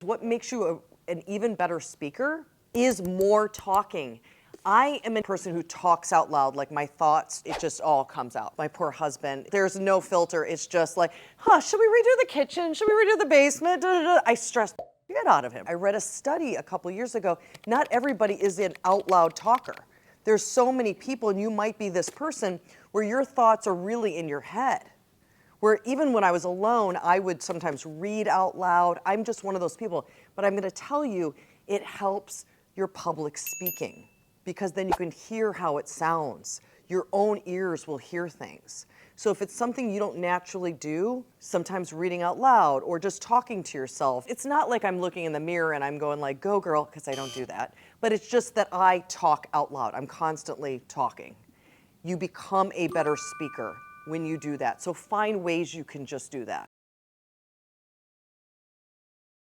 What makes you an even better speaker is more talking. I am a person who talks out loud, like my thoughts, it just all comes out. My poor husband, there's no filter. It's just like, should we redo the kitchen? Should we redo the basement? Da, da, da. I stress the shit out of him. I read a study a couple years ago. Not everybody is an out loud talker. There's so many people, and you might be this person where your thoughts are really in your head. Where even when I was alone, I would sometimes read out loud. I'm just one of those people. But I'm gonna tell you, it helps your public speaking because then you can hear how it sounds. Your own ears will hear things. So if it's something you don't naturally do, sometimes reading out loud or just talking to yourself, it's not like I'm looking in the mirror and I'm going like, go girl, because I don't do that. But it's just that I talk out loud. I'm constantly talking. You become a better speaker when you do that. So find ways you can just do that.